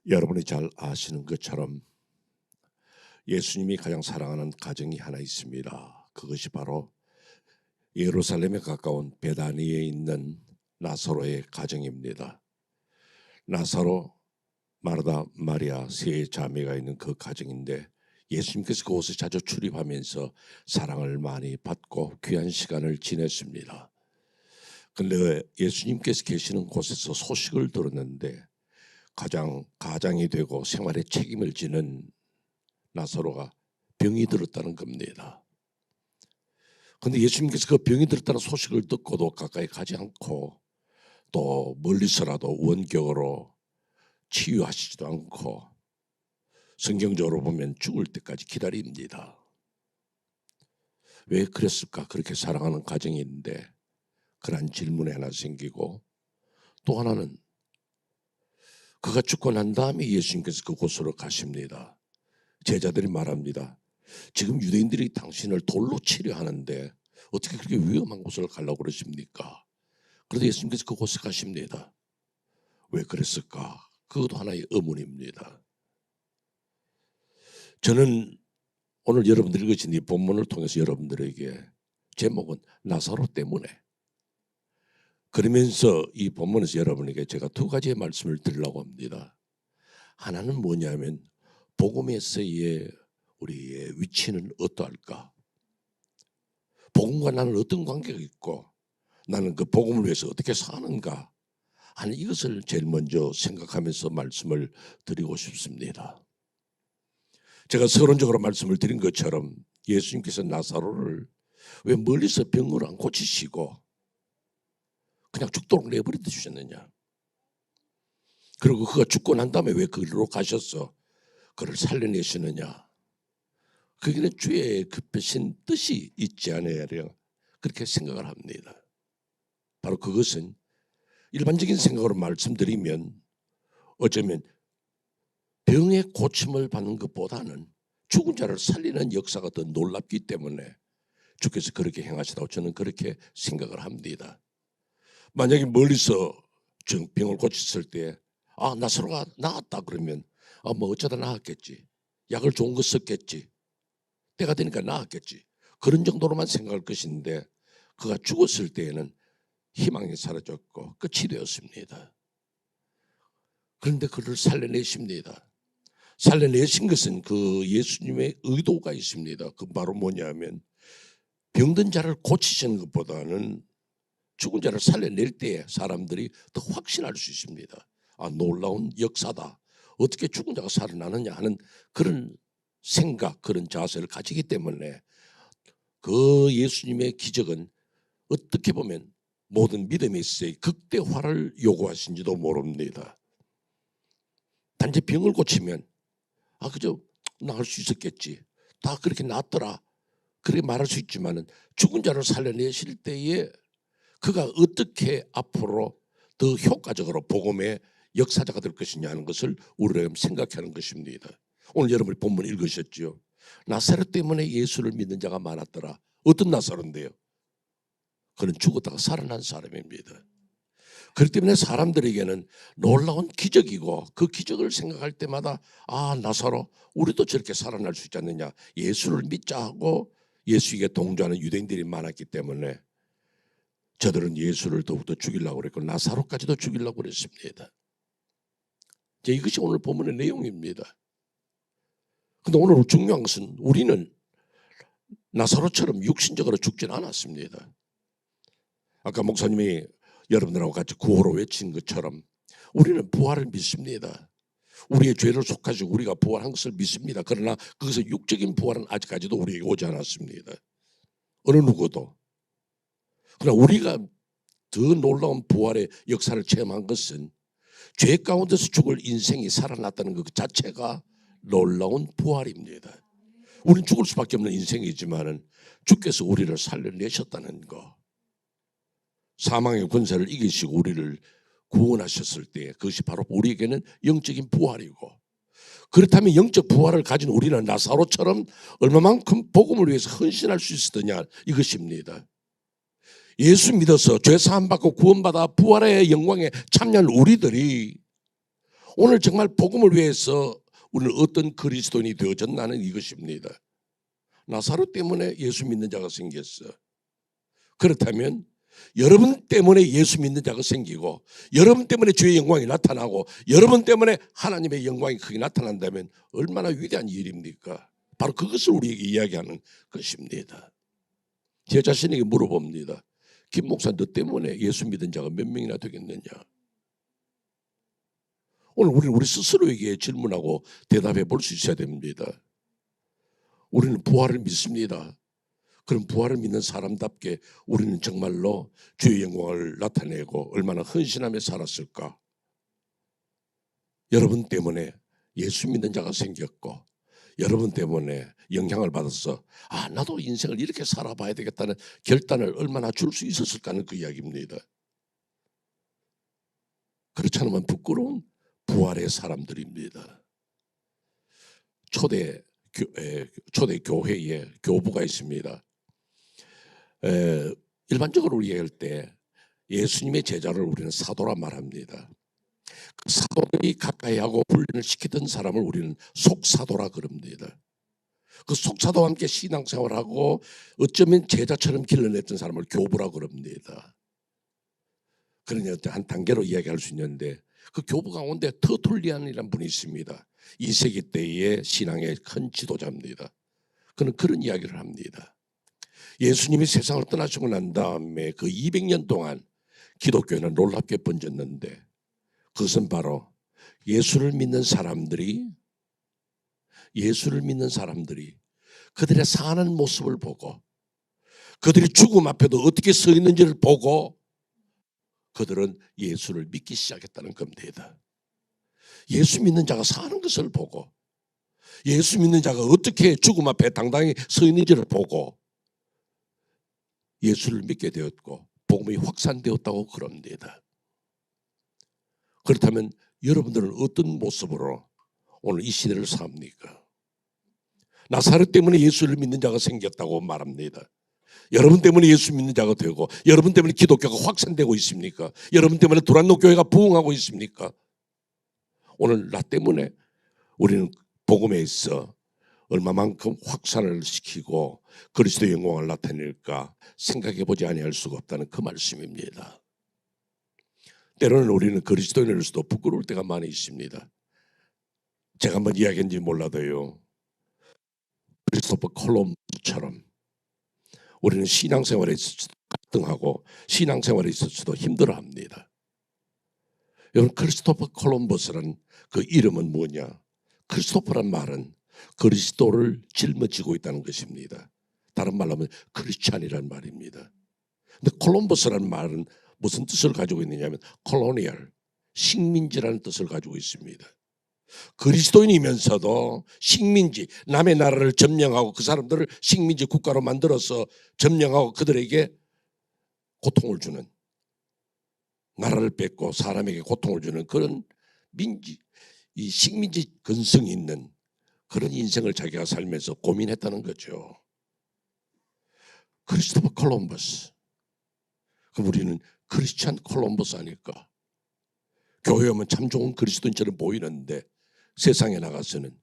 여러분이 잘 아시는 것처럼 예수님이 가장 사랑하는 가정이 하나 있습니다. 그것이 바로 예루살렘에 가까운 베다니에 있는 나사로의 가정입니다. 나사로, 마르다, 마리아 세 자매가 있는 그 가정인데 예수님께서 그곳에 자주 출입하면서 사랑을 많이 받고 귀한 시간을 지냈습니다. 그런데 예수님께서 계시는 곳에서 소식을 들었는데 가장이 되고 생활에 책임을 지는 나사로가 병이 들었다는 겁니다. 그런데 예수님께서 그 병이 들었다는 소식을 듣고도 가까이 가지 않고 또 멀리서라도 원격으로 치유하시지도 않고 성경적으로 보면 죽을 때까지 기다립니다. 왜 그랬을까? 그렇게 사랑하는 가정이 있는데 그런 질문이 하나 생기고, 또 하나는 그가 죽고 난 다음에 예수님께서 그곳으로 가십니다. 제자들이 말합니다. 지금 유대인들이 당신을 돌로 치려 하는데 어떻게 그렇게 위험한 곳을 가려고 그러십니까? 그런데 예수님께서 그곳에 가십니다. 왜 그랬을까? 그것도 하나의 의문입니다. 저는 오늘 여러분들이 읽으신 이 본문을 통해서 여러분들에게 제목은 나사로 때문에, 그러면서 이 본문에서 여러분에게 제가 두 가지의 말씀을 드리려고 합니다. 하나는 뭐냐면 복음에서의 우리의 위치는 어떠할까? 복음과 나는 어떤 관계가 있고 나는 그 복음을 위해서 어떻게 사는가 하는 이것을 제일 먼저 생각하면서 말씀을 드리고 싶습니다. 제가 서론적으로 말씀을 드린 것처럼 예수님께서 나사로를 왜 멀리서 병을 안 고치시고 그냥 죽도록 내버려 두셨느냐? 그리고 그가 죽고 난 다음에 왜 그리로 가셔서 그를 살려내시느냐? 거기는 주의 급하신 뜻이 있지 않으려 그렇게 생각을 합니다. 바로 그것은 일반적인 생각으로 말씀드리면 어쩌면 병의 고침을 받는 것보다는 죽은 자를 살리는 역사가 더 놀랍기 때문에 주께서 그렇게 행하시다고 저는 그렇게 생각을 합니다. 만약에 멀리서 병을 고쳤을 때 나사로가 나았다 그러면 뭐 어쩌다 나았겠지, 약을 좋은 거 썼겠지, 때가 되니까 나았겠지, 그런 정도로만 생각할 것인데 그가 죽었을 때에는 희망이 사라졌고 끝이 되었습니다. 그런데 그를 살려내십니다. 살려내신 것은 그 예수님의 의도가 있습니다. 그 바로 뭐냐면 병든 자를 고치시는 것보다는 죽은 자를 살려낼 때에 사람들이 더 확신할 수 있습니다. 놀라운 역사다. 어떻게 죽은 자가 살아나느냐 하는 그런 생각, 그런 자세를 가지기 때문에 그 예수님의 기적은 어떻게 보면 모든 믿음에 있어서 극대화를 요구하신지도 모릅니다. 단지 병을 고치면 그저 나을 수 있었겠지, 다 그렇게 낫더라, 그렇게 말할 수 있지만은 죽은 자를 살려내실 때에 그가 어떻게 앞으로 더 효과적으로 복음의 역사자가 될 것이냐 하는 것을 우리가 생각하는 것입니다. 오늘 여러분이 본문 읽으셨죠? 나사로 때문에 예수를 믿는 자가 많았더라. 어떤 나사로인데요? 그는 죽었다가 살아난 사람입니다. 그렇기 때문에 사람들에게는 놀라운 기적이고 그 기적을 생각할 때마다 나사로 우리도 저렇게 살아날 수 있지 않느냐, 예수를 믿자 하고 예수에게 동조하는 유대인들이 많았기 때문에 저들은 예수를 더욱더 죽이려고 그랬고 나사로까지도 죽이려고 그랬습니다. 이것이 오늘 본문의 내용입니다. 그런데 오늘 중요한 것은 우리는 나사로처럼 육신적으로 죽진 않았습니다. 아까 목사님이 여러분들하고 같이 구호로 외친 것처럼 우리는 부활을 믿습니다. 우리의 죄를 속하시고 우리가 부활한 것을 믿습니다. 그러나 그것의 육적인 부활은 아직까지도 우리에게 오지 않았습니다. 어느 누구도. 그러나 우리가 더 놀라운 부활의 역사를 체험한 것은 죄 가운데서 죽을 인생이 살아났다는 것 자체가 놀라운 부활입니다. 우리는 죽을 수밖에 없는 인생이지만은 주께서 우리를 살려내셨다는 것, 사망의 권세를 이기시고 우리를 구원하셨을 때 그것이 바로 우리에게는 영적인 부활이고, 그렇다면 영적 부활을 가진 우리는 나사로처럼 얼마만큼 복음을 위해서 헌신할 수 있었느냐 이것입니다. 예수 믿어서 죄 사함 받고 구원받아 부활의 영광에 참여한 우리들이 오늘 정말 복음을 위해서 우리는 어떤 그리스도인이 되어졌나는 이것입니다. 나사로 때문에 예수 믿는 자가 생겼어. 그렇다면 여러분 때문에 예수 믿는 자가 생기고 여러분 때문에 주의 영광이 나타나고 여러분 때문에 하나님의 영광이 크게 나타난다면 얼마나 위대한 일입니까? 바로 그것을 우리에게 이야기하는 것입니다. 제 자신에게 물어봅니다. 김 목사, 너 때문에 예수 믿은 자가 몇 명이나 되겠느냐? 오늘 우리는 우리 스스로에게 질문하고 대답해 볼 수 있어야 됩니다. 우리는 부활을 믿습니다. 그럼 부활을 믿는 사람답게 우리는 정말로 주의 영광을 나타내고 얼마나 헌신하며 살았을까? 여러분 때문에 예수 믿는 자가 생겼고 여러분 때문에 영향을 받아서 나도 인생을 이렇게 살아봐야 되겠다는 결단을 얼마나 줄 수 있었을까 하는 그 이야기입니다. 그렇지 않으면 부끄러운 부활의 사람들입니다. 초대 교회에 교부가 있습니다. 일반적으로 이야기할 때 예수님의 제자를 우리는 사도라 말합니다. 그 사도들이 가까이 하고 훈련을 시키던 사람을 우리는 속사도라 그럽니다. 그 속사도와 함께 신앙생활하고 어쩌면 제자처럼 길러냈던 사람을 교부라 그럽니다. 그러니 한 단계로 이야기할 수 있는데 그 교부 가운데 터툴리안이라는 분이 있습니다. 2세기 때의 신앙의 큰 지도자입니다. 그는 그런 이야기를 합니다. 예수님이 세상을 떠나시고 난 다음에 그 200년 동안 기독교는 놀랍게 번졌는데 그것은 바로 예수를 믿는 사람들이 그들의 사는 모습을 보고 그들이 죽음 앞에도 어떻게 서 있는지를 보고 그들은 예수를 믿기 시작했다는 겁니다. 예수 믿는 자가 사는 것을 보고 예수 믿는 자가 어떻게 죽음 앞에 당당히 서 있는지를 보고 예수를 믿게 되었고 복음이 확산되었다고 그럽니다. 그렇다면 여러분들은 어떤 모습으로 오늘 이 시대를 삽니까? 나사렛 때문에 예수를 믿는 자가 생겼다고 말합니다. 여러분 때문에 예수 믿는 자가 되고 여러분 때문에 기독교가 확산되고 있습니까? 여러분 때문에 두란노 교회가 부흥하고 있습니까? 오늘 나 때문에 우리는 복음에 있어 얼마만큼 확산을 시키고 그리스도의 영광을 나타낼까 생각해 보지 아니할 수가 없다는 그 말씀입니다. 때로는 우리는 그리스도인으로서도 부끄러울 때가 많이 있습니다. 제가 한번 이야기했는지 몰라도요. 크리스토퍼 콜럼버스처럼 우리는 신앙생활에 있어서도 갈등하고 신앙생활에 있어서도 힘들어합니다. 여러분 크리스토퍼 콜럼버스란 그 이름은 뭐냐? 크리스토퍼란 말은 그리스도를 짊어지고 있다는 것입니다. 다른 말로 하면 크리스찬이란 말입니다. 근데 콜럼버스라는 말은 무슨 뜻을 가지고 있느냐면 콜로니얼, 식민지라는 뜻을 가지고 있습니다. 그리스도인이면서도 식민지, 남의 나라를 점령하고 그 사람들을 식민지 국가로 만들어서 점령하고 그들에게 고통을 주는, 나라를 뺏고 사람에게 고통을 주는 그런 이 식민지 근성이 있는 그런 인생을 자기가 살면서 고민했다는 거죠. 크리스토퍼 콜럼버스. 그럼 우리는 크리스찬 콜럼버스 아닐까? 교회 오면 참 좋은 그리스도인처럼 보이는데 세상에 나가서는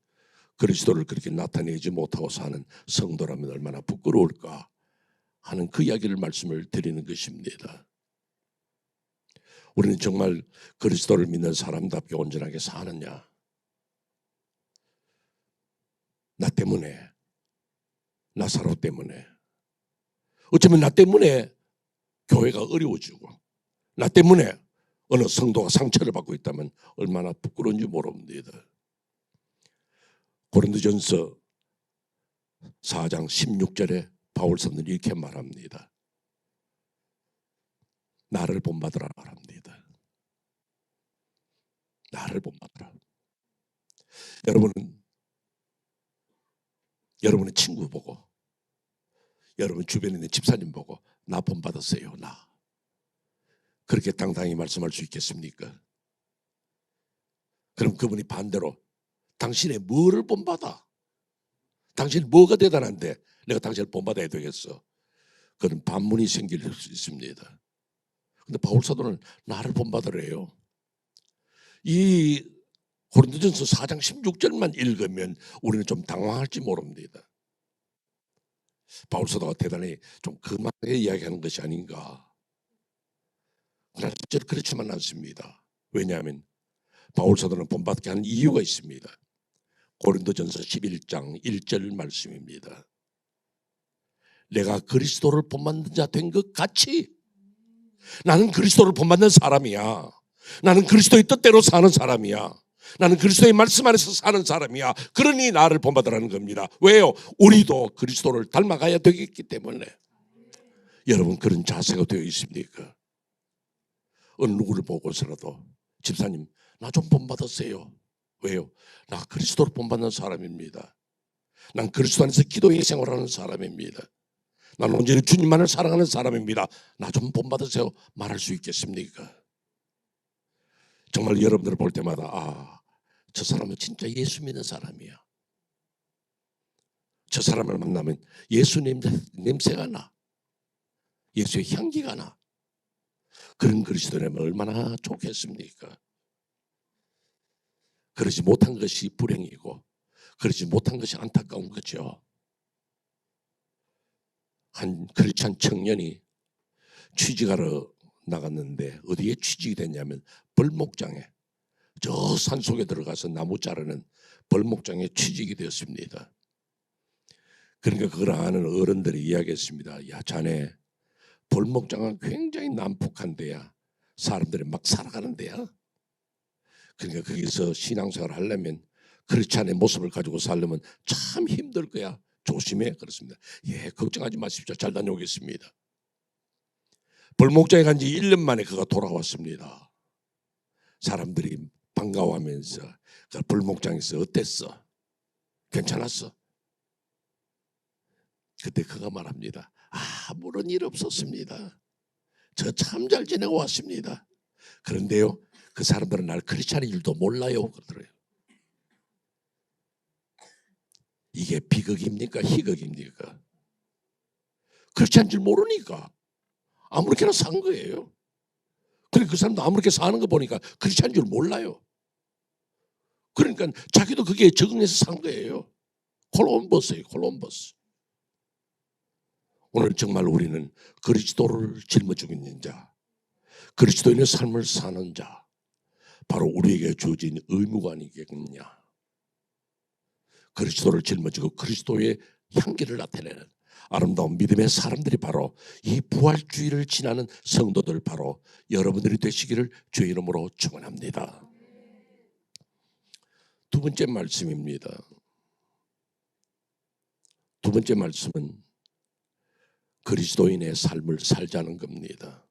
그리스도를 그렇게 나타내지 못하고 사는 성도라면 얼마나 부끄러울까 하는 그 이야기를 말씀을 드리는 것입니다. 우리는 정말 그리스도를 믿는 사람답게 온전하게 사느냐? 나 때문에, 나사로 때문에, 어쩌면 나 때문에 교회가 어려워지고 나 때문에 어느 성도가 상처를 받고 있다면 얼마나 부끄러운지 모릅니다. 고린도전서 4장 16절에 바울 사도는 이렇게 말합니다. 나를 본받으라 말합니다. 나를 본받으라. 여러분의 친구 보고 여러분 주변에 있는 집사님 보고 나 본받았어요. 나. 그렇게 당당히 말씀할 수 있겠습니까? 그럼 그분이 반대로 당신의 뭐를 본받아? 당신 뭐가 대단한데 내가 당신을 본받아야 되겠어? 그런 반문이 생길 수 있습니다. 근데 바울 사도는 나를 본받으래요. 이 고린도전서 4장 16절만 읽으면 우리는 좀 당황할지 모릅니다. 바울 사도가 대단히 좀 금하게 이야기하는 것이 아닌가. 그러나 실제로 그렇지만 않습니다. 왜냐하면 바울 사도는 본받게 하는 이유가 있습니다. 고린도전서 11장 1절 말씀입니다. 내가 그리스도를 본받는 자 된 것 같이 나는 그리스도를 본받는 사람이야. 나는 그리스도의 뜻대로 사는 사람이야. 나는 그리스도의 말씀 안에서 사는 사람이야. 그러니 나를 본받으라는 겁니다. 왜요? 우리도 그리스도를 닮아가야 되겠기 때문에. 여러분 그런 자세가 되어 있습니까? 어느 누구를 보고서라도 집사님 나 좀 본받으세요. 왜요? 나 그리스도를 본받는 사람입니다. 난 그리스도 안에서 기도의 생활하는 사람입니다. 난 온전히 주님만을 사랑하는 사람입니다. 나 좀 본받으세요. 말할 수 있겠습니까? 정말 여러분들을 볼 때마다 저 사람은 진짜 예수 믿는 사람이야. 저 사람을 만나면 예수 냄새가 나. 예수의 향기가 나. 그런 그리스도라면 얼마나 좋겠습니까? 그러지 못한 것이 불행이고 그러지 못한 것이 안타까운 거죠. 한 크리스찬 청년이 취직하러 나갔는데 어디에 취직이 됐냐면 벌목장에, 저 산속에 들어가서 나무 자르는 벌목장에 취직이 되었습니다. 그러니까 그걸 아는 어른들이 이야기했습니다. 야 자네 벌목장은 굉장히 난폭한 데야. 사람들이 막 살아가는 데야. 그러니까 거기서 신앙생활을 하려면 크리스찬의 모습을 가지고 살려면 참 힘들 거야. 조심해. 그렇습니다. 예, 걱정하지 마십시오. 잘 다녀오겠습니다. 벌목장에 간 지 1년 만에 그가 돌아왔습니다. 사람들이 반가워하면서 그 벌목장에서 어땠어? 괜찮았어? 그때 그가 말합니다. 아무런 일 없었습니다. 저 참 잘 지내고 왔습니다. 그런데요, 그 사람들은 날 크리스찬인 줄도 몰라요. 그러더래요. 이게 비극입니까? 희극입니까? 크리스찬인 줄 모르니까 아무렇게나 산 거예요. 그러니까 그 사람도 아무렇게 사는 거 보니까 크리스찬인 줄 몰라요. 그러니까 자기도 그게 적응해서 산 거예요. 콜럼버스예요. 콜럼버스. 오늘 정말 우리는 그리스도를 짊어지고 있는 자, 그리스도인의 삶을 사는 자, 바로 우리에게 주어진 의무가 아니겠느냐. 그리스도를 짊어지고 그리스도의 향기를 나타내는 아름다운 믿음의 사람들이 바로 이 부활주의를 지나는 성도들, 바로 여러분들이 되시기를 주의 이름으로 축원합니다. 두 번째 말씀입니다. 두 번째 말씀은 그리스도인의 삶을 살자는 겁니다.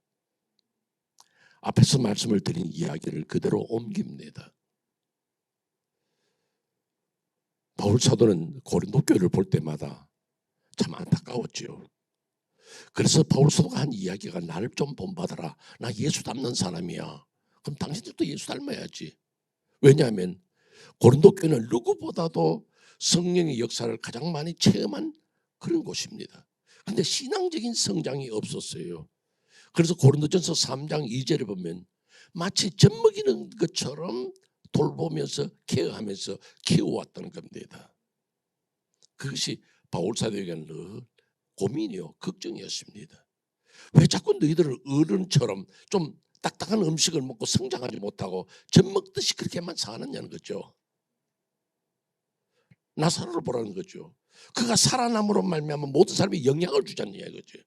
앞에서 말씀을 드린 이야기를 그대로 옮깁니다. 바울 사도는 고린도 교회를 볼 때마다 참 안타까웠죠. 그래서 바울 사도가 한 이야기가 나를 좀 본받아라. 나 예수 닮는 사람이야. 그럼 당신들도 예수 닮아야지. 왜냐하면 고린도 교회는 누구보다도 성령의 역사를 가장 많이 체험한 그런 곳입니다. 그런데 신앙적인 성장이 없었어요. 그래서 고린도전서 3장 2절에 보면 마치 젖먹이는 것처럼 돌보면서 케어하면서 키워왔다는 겁니다. 그것이 바울 사도에게는 늘 고민이요, 걱정이었습니다. 왜 자꾸 너희들을 어른처럼 좀 딱딱한 음식을 먹고 성장하지 못하고 젖먹듯이 그렇게만 사느냐는 거죠. 나사로를 보라는 거죠. 그가 살아남으로 말미암아 모든 사람이 영향을 주자는 이야기죠.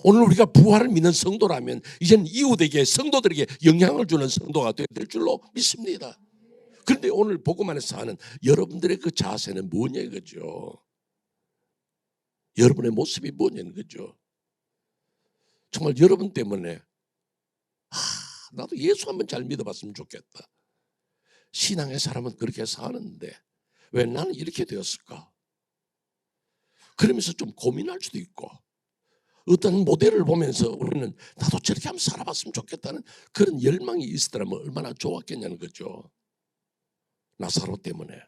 오늘 우리가 부활을 믿는 성도라면 이제는 이웃에게, 성도들에게 영향을 주는 성도가 될 줄로 믿습니다. 그런데 오늘 복음 안에서 하는 여러분들의 그 자세는 뭐냐 이거죠. 여러분의 모습이 뭐냐는 거죠. 정말 여러분 때문에 나도 예수 한번 잘 믿어봤으면 좋겠다. 신앙의 사람은 그렇게 사는데 왜 나는 이렇게 되었을까? 그러면서 좀 고민할 수도 있고, 어떤 모델을 보면서 우리는 나도 저렇게 한번 살아봤으면 좋겠다는 그런 열망이 있었더라면 얼마나 좋았겠냐는 거죠. 나사로 때문에.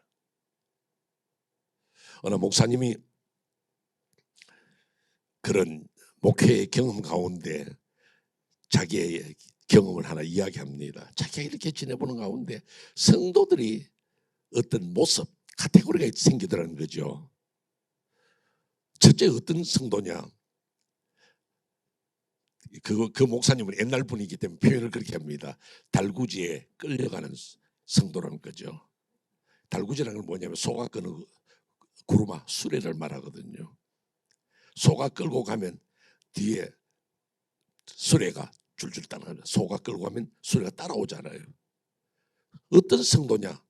어느 목사님이 그런 목회의 경험 가운데 자기의 경험을 하나 이야기합니다. 자기가 이렇게 지내보는 가운데 성도들이 어떤 모습, 카테고리가 생기더라는 거죠. 첫째 어떤 성도냐? 그 목사님은 옛날 분이기 때문에 표현을 그렇게 합니다. 달구지에 끌려가는 성도라는 거죠. 달구지라는 건 뭐냐면 소가 끄는 구루마, 수레를 말하거든요. 소가 끌고 가면 뒤에 수레가 줄줄 따라가요. 소가 끌고 가면 수레가 따라오잖아요. 어떤 성도냐?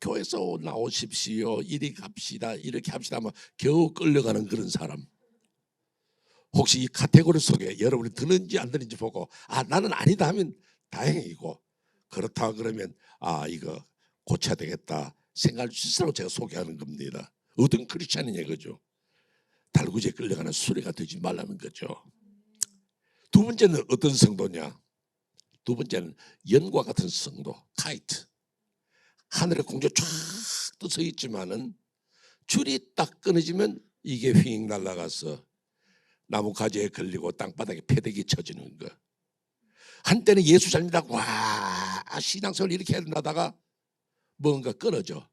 교회에서 나오십시오. 이리 갑시다. 이렇게 합시다 하면 겨우 끌려가는 그런 사람. 혹시 이 카테고리 속에 여러분이 드는지 안 드는지 보고 나는 아니다 하면 다행이고, 그렇다 그러면 이거 고쳐야 되겠다 생각할 수 있으라고 제가 소개하는 겁니다. 어떤 크리스찬이냐 그죠? 달구지에 끌려가는 수레가 되지 말라는 거죠. 두 번째는 어떤 성도냐? 두 번째는 연과 같은 성도, 카이트. 하늘에 공중에 쫙 떠서 있지만은 줄이 딱 끊어지면 이게 휙 날아가서 나무 가지에 걸리고 땅바닥에 패대기 쳐지는 거. 한때는 예수 잘 믿다고 신앙생활 이렇게 하다가 뭔가 끊어져.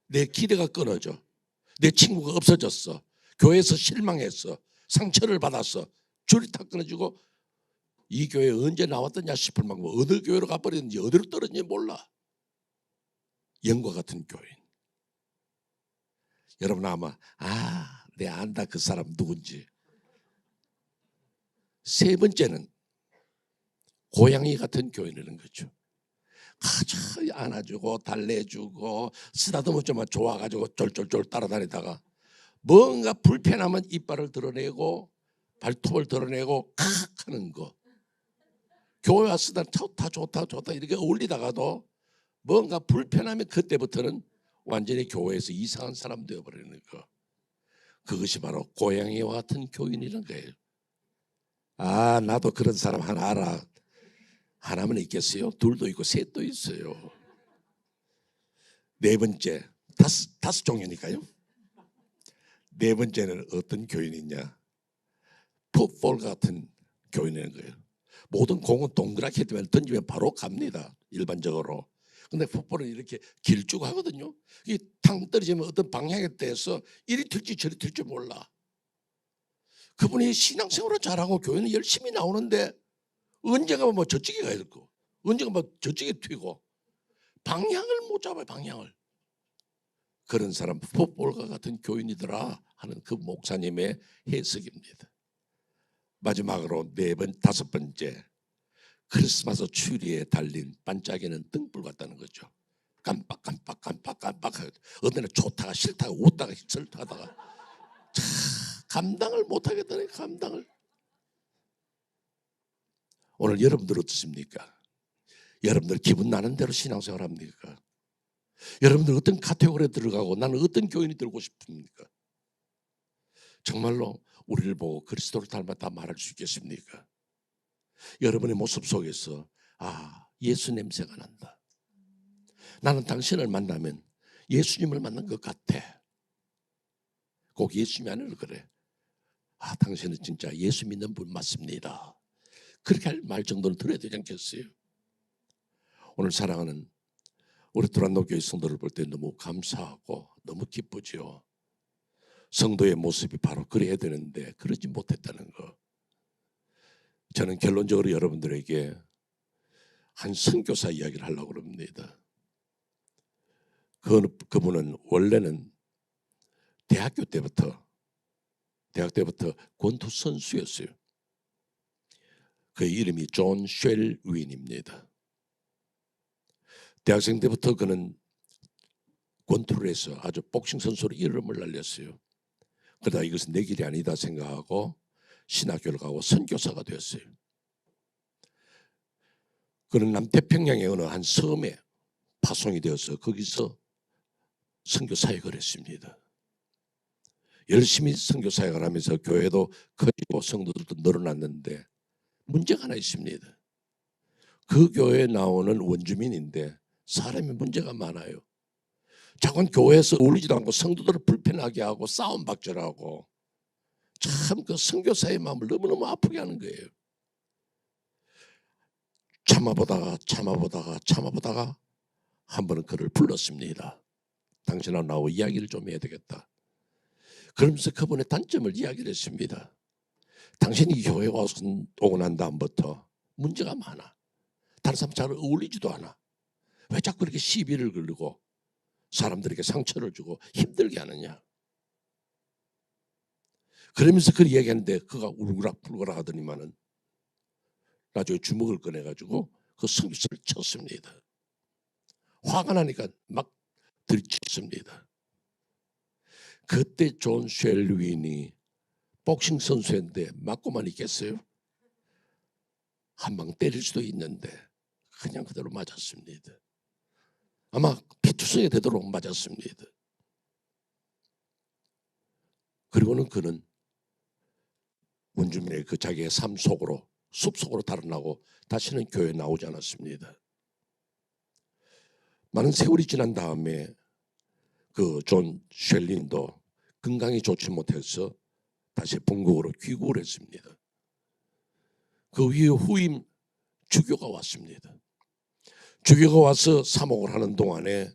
내 기대가 끊어져. 내 친구가 없어졌어. 교회에서 실망했어. 상처를 받았어. 줄이 탁 끊어지고 이 교회 언제 나왔더냐 싶을 만큼 어느 교회로 가버렸는지 어디로 떨어졌는지 몰라. 영과 같은 교인. 여러분 아마 내 안다 그 사람 누군지. 세 번째는 고양이 같은 교인이라는 거죠. 아주 안아주고 달래주고 쓰다듬어주면 좋아가지고 쫄쫄쫄 따라다니다가 뭔가 불편하면 이빨을 드러내고 발톱을 드러내고 칵 하는 거. 교회 왔으다 좋다 이렇게 어울리다가도 뭔가 불편하면 그때부터는 완전히 교회에서 이상한 사람 되어버리는 거. 그것이 바로 고양이와 같은 교인이라는 거예요. 나도 그런 사람 하나 알아. 하나만 있겠어요? 둘도 있고 셋도 있어요. 네 번째, 다섯 종류니까요. 네 번째는 어떤 교인이냐? 풋볼 같은 교인이라는 거예요. 모든 공은 동그랗게 던지면 바로 갑니다. 일반적으로. 근데 풋볼은 이렇게 길쭉 하거든요. 이 탕 떨어지면 어떤 방향에 대해서 이리 튈지 저리 튈지 몰라. 그분이 신앙생활을 잘하고 교회는 열심히 나오는데 언젠가 뭐 저쪽에 가야 되고 언젠가 뭐 저쪽에 튀고 방향을 못 잡아요. 방향을. 그런 사람 풋볼과 같은 교인이더라 하는 그 목사님의 해석입니다. 마지막으로 다섯 번째, 크리스마스 추리에 달린 반짝이는 등불 같다는 거죠. 깜빡 어느 날 좋다가 싫다가 웃다가 싫다하다가 감당을 못하겠다네. 감당을. 오늘 여러분들 어떻습니까? 여러분들 기분 나는 대로 신앙생활 합니까? 여러분들 어떤 카테고리에 들어가고 나는 어떤 교인이 되고 싶습니까? 정말로 우리를 보고 그리스도를 닮았다 말할 수 있겠습니까? 여러분의 모습 속에서 예수 냄새가 난다. 나는 당신을 만나면 예수님을 만난 것 같아. 꼭 예수님이 아니라 그래. 당신은 진짜 예수 믿는 분 맞습니다. 그렇게 할 말 정도는 들어야 되지 않겠어요? 오늘 사랑하는 우리 두란노 교회 성도를 볼 때 너무 감사하고 너무 기쁘죠. 성도의 모습이 바로 그래야 되는데 그러지 못했다는 거. 저는 결론적으로 여러분들에게 한 선교사 이야기를 하려고 합니다. 그분은 원래는 대학 때부터 권투 선수였어요. 그의 이름이 존 쉘윈입니다. 대학생 때부터 그는 권투를 해서 아주 복싱 선수로 이름을 날렸어요. 그러다 이것은 내 길이 아니다 생각하고 신학교를 가고 선교사가 되었어요. 그는 남태평양의 어느 한 섬에 파송이 되어서 거기서 선교 사역을 했습니다. 열심히 선교 사역을 하면서 교회도 커지고 성도들도 늘어났는데 문제가 하나 있습니다. 그 교회에 나오는 원주민인데 사람이 문제가 많아요. 자꾸 교회에서 어울리지도 않고 성도들을 불편하게 하고 싸움박질하고 참 그 선교사의 마음을 너무너무 아프게 하는 거예요. 참아보다가 한 번은 그를 불렀습니다. 당신하고 나하고 이야기를 좀 해야 되겠다. 그러면서 그분의 단점을 이야기를 했습니다. 당신이 교회 와서 오고 난 다음부터 문제가 많아. 다른 사람 잘 어울리지도 않아. 왜 자꾸 이렇게 시비를 걸고 사람들에게 상처를 주고 힘들게 하느냐. 그러면서 그 얘기하는데 그가 울그락불그락 하더니만은 나중에 주먹을 꺼내가지고 그 성교사를 쳤습니다. 화가 나니까 막 들이쳤습니다. 그때 존 쉘윈이 복싱 선수인데 맞고만 있겠어요? 한 방 때릴 수도 있는데 그냥 그대로 맞았습니다. 아마 피투성이 되도록 맞았습니다. 그리고는 그는 원주민의 그 자기의 삶 속으로 숲속으로 달아나고 다시는 교회에 나오지 않았습니다. 많은 세월이 지난 다음에 그 존 쉘린도 건강이 좋지 못해서 다시 본국으로 귀국을 했습니다. 그 위에 후임 주교가 왔습니다. 주교가 와서 사목을 하는 동안에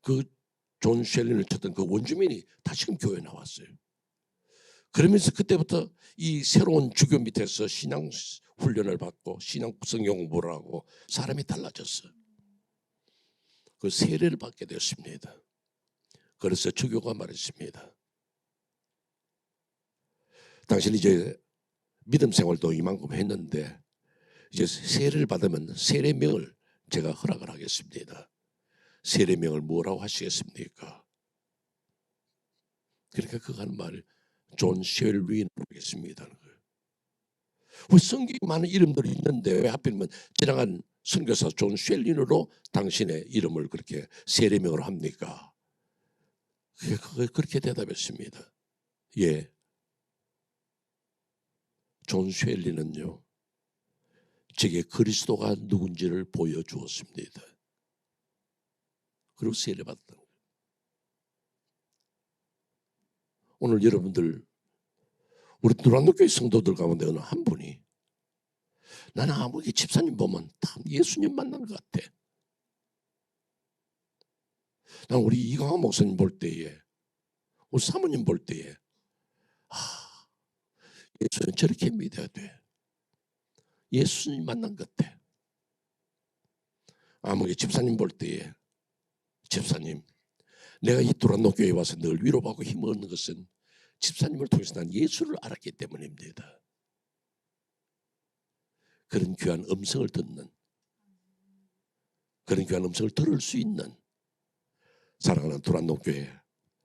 그 존 쉘린을 쳤던 그 원주민이 다시금 교회에 나왔어요. 그러면서 그때부터 이 새로운 주교 밑에서 신앙 훈련을 받고 신앙 성경 공부를 하고 사람이 달라졌어요. 그 세례를 받게 되었습니다. 그래서 주교가 말했습니다. 당신이 이제 믿음 생활도 이만큼 했는데 이제 세례를 받으면 세례명을 제가 허락을 하겠습니다. 세례명을 뭐라고 하시겠습니까? 그러니까 그가 하는 말을 존 쉘윈 하겠습니다. 왜 성경에 많은 이름들이 있는데 왜 하필이면 지나간 선교사 존 쉘린으로 당신의 이름을 그렇게 세례명을 합니까? 그렇게 대답했습니다. 예, 존 쉘린은요 제게 그리스도가 누군지를 보여주었습니다. 그리고 세례받았다. 오늘 여러분들 우리 두란노교회 성도들 가운데 어느 한 분이 나는 아무리 집사님 보면 다 예수님 만난 것 같아. 난 우리 이강환 목사님 볼 때에 우리 사모님 볼 때에 예수는 저렇게 믿어야 돼. 예수님 만난 것 같아. 아무리 집사님 볼 때에 집사님 내가 이 두란노교회에 와서 늘 위로받고 힘을 얻는 것은 집사님을 통해서 난 예수를 알았기 때문입니다. 그런 귀한 음성을 듣는 그런 귀한 음성을 들을 수 있는 사랑하는 두란노교회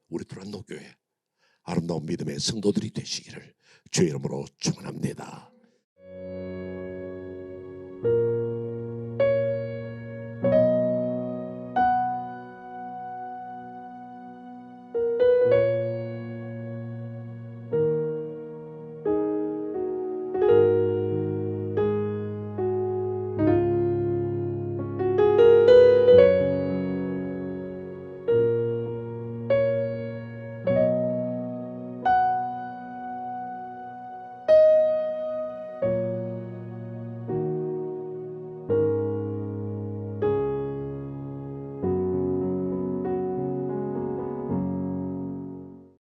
우리 두란노교회 아름다운 믿음의 성도들이 되시기를 주의 이름으로 축원합니다.